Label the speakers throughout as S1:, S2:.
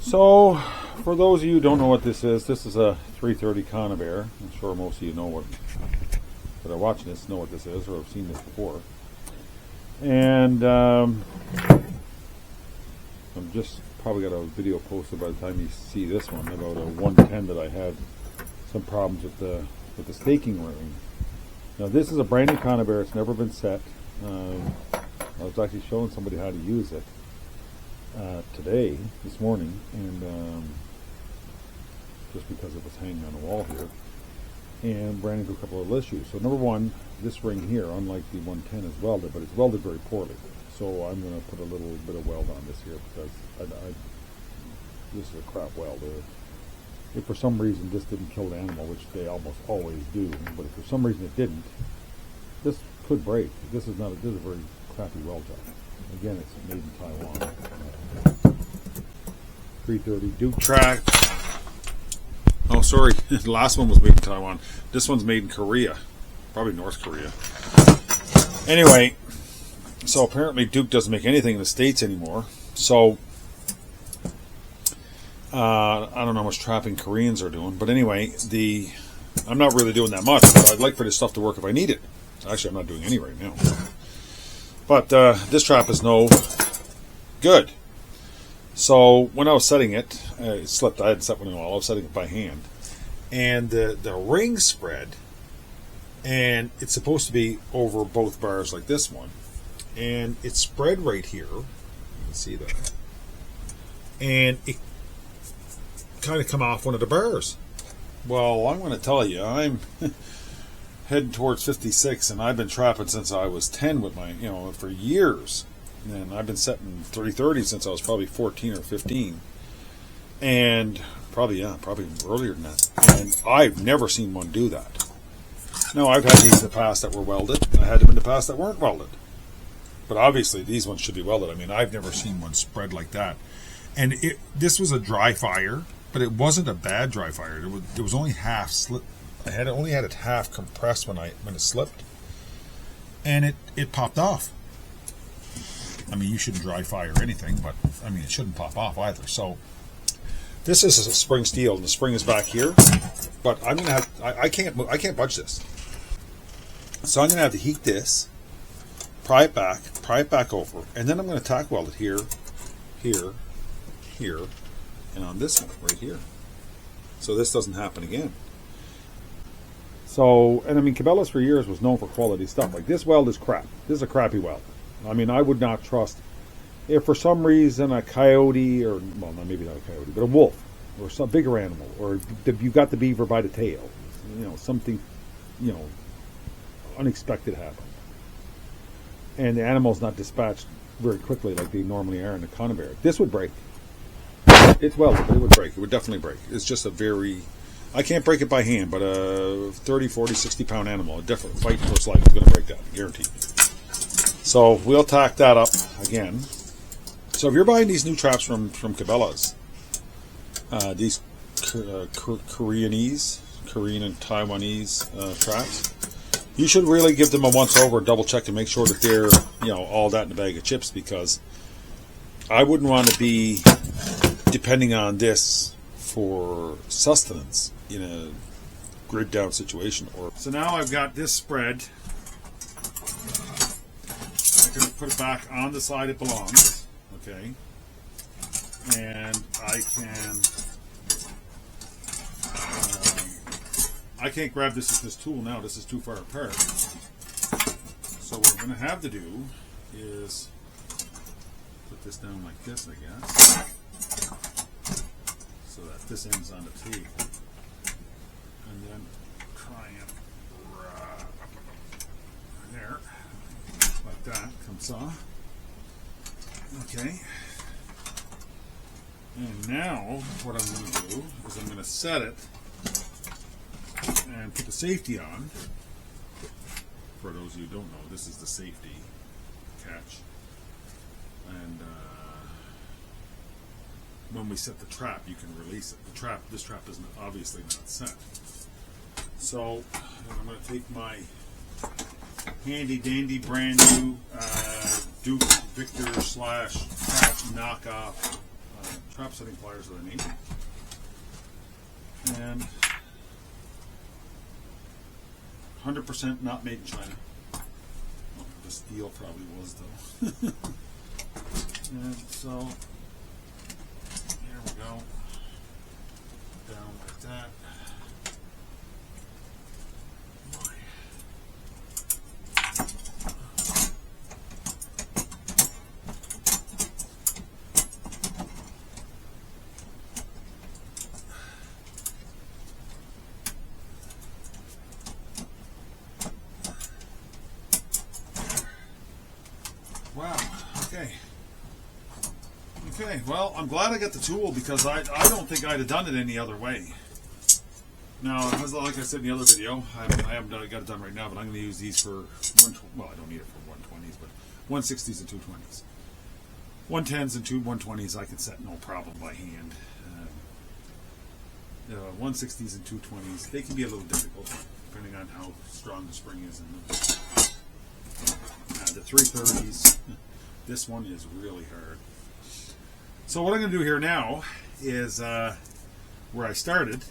S1: So, for those of you who don't know what this is a 330 Conibear. I'm sure most of you know what that are watching this know what this is or have seen this before. And I'm just probably got a video posted by the time you see this one about a 110 that I had some problems with the staking ring. Now this is a brand new Conibear. It's never been set. I was actually showing somebody how to use it this morning, and just because it was hanging on the wall here, and ran into a couple of issues. So number one, this ring here, unlike the 110, is welded, but it's welded very poorly. So I'm going to put a little bit of weld on this here because this is a crap weld. If for some reason this didn't kill the animal, which they almost always do, but if for some reason it didn't, this could break. This is a very crappy weld job. Again, it's made in Taiwan. 330 Duke track. Oh, sorry. The last one was made in Taiwan. This one's made in Korea. Probably North Korea. Anyway, so apparently Duke doesn't make anything in the States anymore. So, I don't know how much trapping Koreans are doing. But anyway, I'm not really doing that much. But I'd like for this stuff to work if I need it. Actually, I'm not doing any right now. But this trap is no good. So when I was setting it, it slipped. I hadn't set one in a while. I was setting it by hand. And the ring spread, and it's supposed to be over both bars like this one. And it spread right here. You can see that. And it kind of come off one of the bars. Well, I'm going to tell you, I'm heading towards 56, and I've been trapping since I was 10 with my, for years. And I've been setting 330 since I was probably 14 or 15. And probably earlier than that. And I've never seen one do that. No, I've had these in the past that were welded. I had them in the past that weren't welded. But obviously these ones should be welded. I mean, I've never seen one spread like that. And this was a dry fire, but it wasn't a bad dry fire. It was only half slip. I only had it half compressed when it slipped, and it popped off. I mean, you shouldn't dry fire anything, but I mean, it shouldn't pop off either. So this is a spring steel, and the spring is back here. But I'm gonna have I can't budge this. So I'm gonna have to heat this, pry it back over, and then I'm gonna tack weld it here, and on this one right here. So this doesn't happen again. So, and I mean, Cabela's for years was known for quality stuff. Like this weld is crap. This is a crappy weld. I mean, I would not trust, if for some reason a coyote, or, well, no, maybe not a coyote, but a wolf, or some bigger animal, or you got the beaver by the tail, something, unexpected happened. And the animal's not dispatched very quickly like they normally are in a Conibear. This would break. It's welded, but it would break. It would definitely break. It's just I can't break it by hand, but a 30, 40, 60-pound animal, a different fight for its life, is going to break that, guaranteed. So we'll tack that up again. So if you're buying these new traps from Cabela's, these Korean and Taiwanese traps, you should really give them a once over, double check, and make sure that they're all that in a bag of chips, because I wouldn't want to be depending on this for sustenance in a grid down situation. So now I've got this spread. I can put it back on the side it belongs, okay, and I can't grab this with this tool now. This is too far apart. So what I'm going to have to do is put this down like this, I guess, so that this ends on the table, and then try and there, like that, comes off. Okay. And now what I'm going to do is I'm going to set it and put the safety on. For those of you who don't know, this is the safety catch. And when we set the trap, you can release it. This trap is obviously not set. So I'm going to take my handy dandy brand new Duke Victor / Trap knockoff trap setting pliers that I need. And 100% not made in China. Well, the steel probably was though. And so here we go. Down like that. Wow, okay. Okay, well, I'm glad I got the tool because I don't think I'd have done it any other way. Now, like I said in the other video, I haven't got it done right now, but I'm going to use these for, well, I don't need it for 120s, but 160s and 220s. 110s and 120s I can set no problem by hand. 160s and 220s, they can be a little difficult depending on how strong the spring is in them. The 330s, this one is really hard. So what I'm going to do here now is where I started,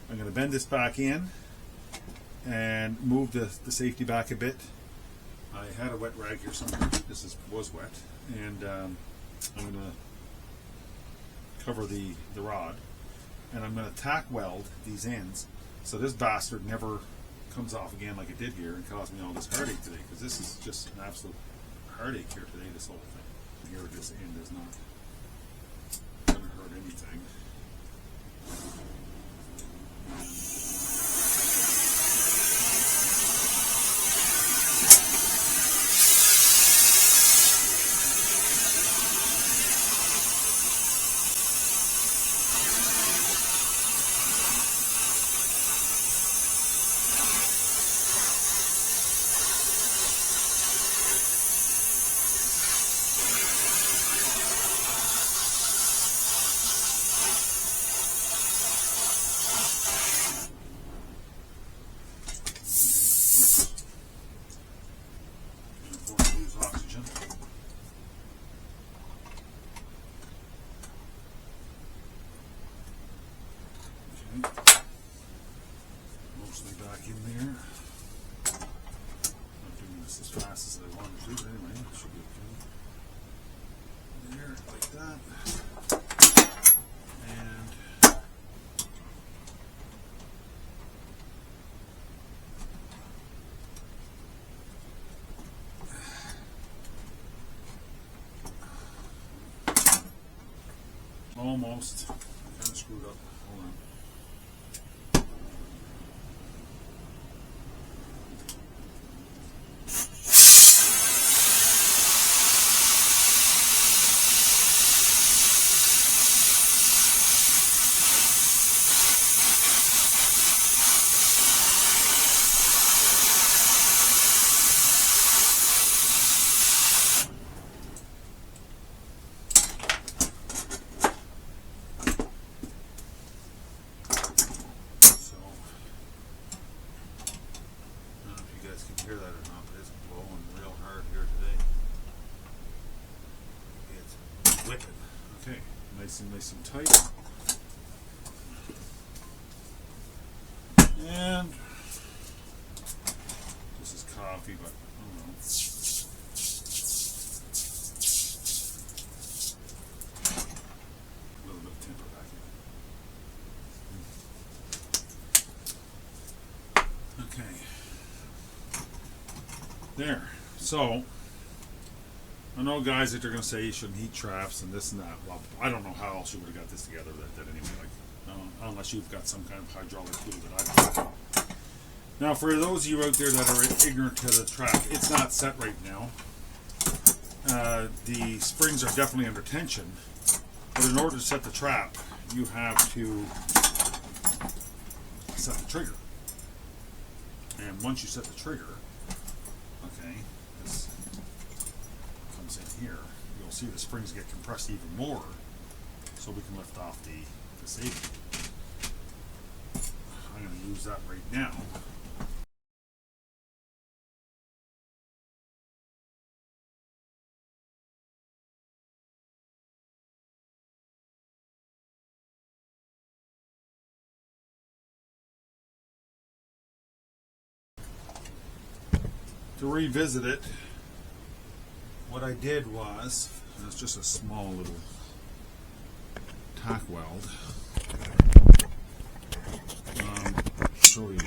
S1: I'm going to bend this back in and move the safety back a bit. I had a wet rag here somewhere. This was wet. And I'm going to cover the rod. And I'm going to tack weld these ends so this bastard never comes off again like it did here and caused me all this heartache today, because this is just an absolute heartache here today, this whole thing. Here this end is not going to hurt anything. Mostly back in there. Not doing this as fast as I wanted to, but anyway, it should be okay. There, like that. And almost. Kind of screwed up. Hold on. Hear that or not, but it's blowing real hard here today. It's whipping. Okay, nice and tight. And this is coffee, but I don't know. A little bit of temper back in. Okay. There. So, I know guys that are going to say you shouldn't heat traps and this and that. Well, I don't know how else you would have got this together that anyway. Like, unless you've got some kind of hydraulic tool that I don't. Now, for those of you out there that are ignorant to the trap, it's not set right now. The springs are definitely under tension. But in order to set the trap, you have to set the trigger. And once you set the trigger, okay, this comes in here, you'll see the springs get compressed even more so we can lift off the safety. I'm going to use that right now. to revisit it, what I did was, and it's just a small little tack weld. Show you.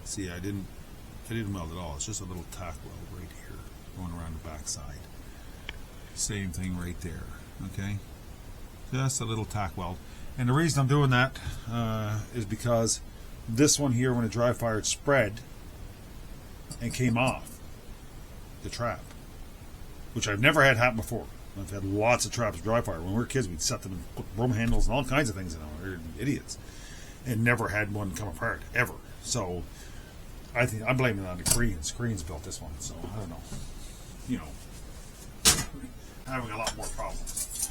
S1: See, I didn't weld at all. It's just a little tack weld right here, going around the back side. Same thing right there. Okay, just a little tack weld. And the reason I'm doing that is because this one here, when it dry fired, spread and came off the trap, which I've never had happen before. I've had lots of traps dry fire. When we were kids, we'd set them and put broom handles and all kinds of things in them. We're idiots. And never had one come apart, ever. So I think I'm blaming it on the Koreans. Koreans built this one, so I don't know. You know, having a lot more problems.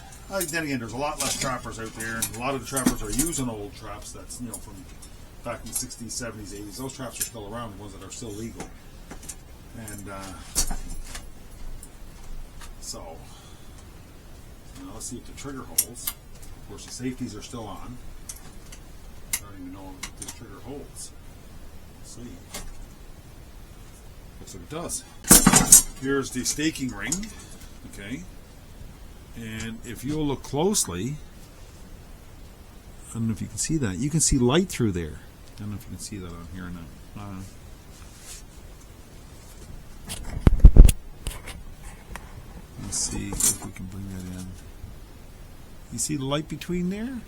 S1: Then again, there's a lot less trappers out there, and a lot of the trappers are using old traps that's, you know, from back in the 60s, 70s, 80s. Those traps are still around, the ones that are still legal. And so now let's see if the trigger holds. Of course, the safeties are still on. I don't even know if this trigger holds. Let's see. Looks like it does. Here's the staking ring. Okay. And if you'll look closely, I don't know if you can see that. You can see light through there. I don't know if you can see that on here or not. Let's see if we can bring that in. You see the light between there?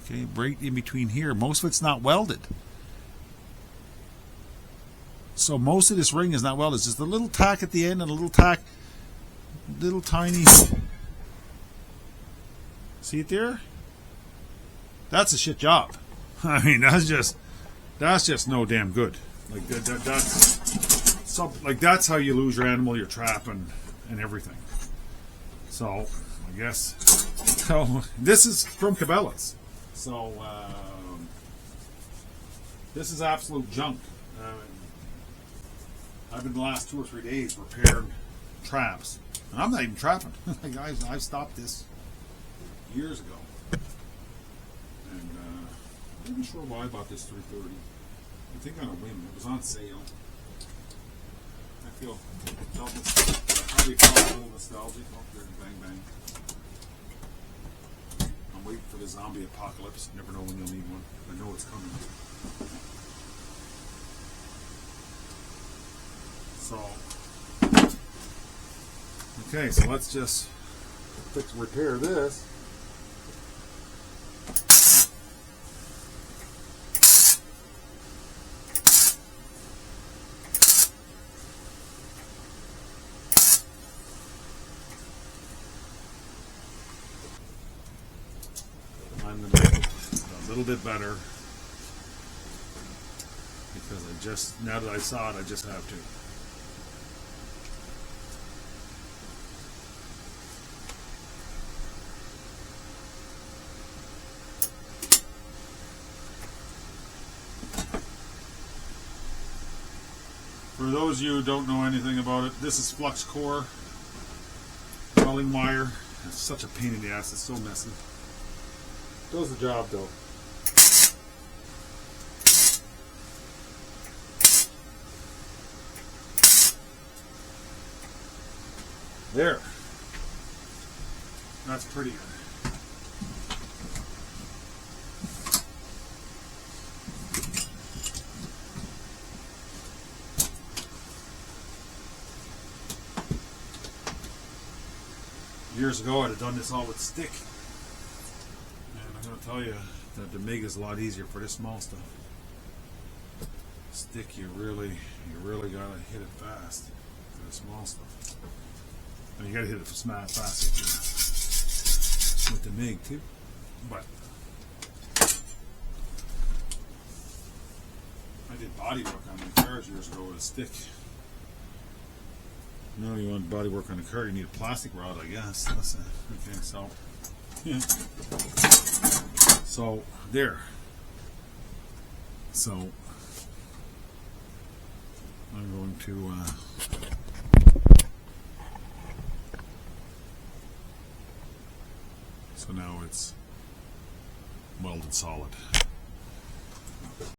S1: Okay, right in between here. Most of it's not welded. So most of this ring is not welded. It's just a little tack at the end and a little tack, little tiny. See it there? That's a shit job. I mean, that's just no damn good. Like that's how you lose your animal, your trap, and everything. So I guess this is from Cabela's. So this is absolute junk. I've been the last 2 or 3 days repairing traps, and I'm not even trapping. Like I've stopped this years ago, and I'm not even sure why I bought this $330. I think on a whim. It was on sale. I feel probably felt a little nostalgic. Oh, there's bang bang. I'm waiting for the zombie apocalypse. You never know when you'll need one. I know it's coming. So, okay, so let's just repair this. I'm going to make it a little bit better because now that I saw it, I just have to. For those of you who don't know anything about it, this is flux core welding wire. It's such a pain in the ass. It's so messy. Does the job though. There. That's prettier. Years ago, I'd have done this all with stick. And I'm going to tell you that the MIG is a lot easier for this small stuff. Stick, you really got to hit it fast for the small stuff. And you got to hit it fast with the MIG too. But I did body work on my cars years ago with a stick. No, you want body work on a car, you need a plastic rod, I guess. That's it. Okay, so yeah. So there. So I'm going to so now it's welded solid.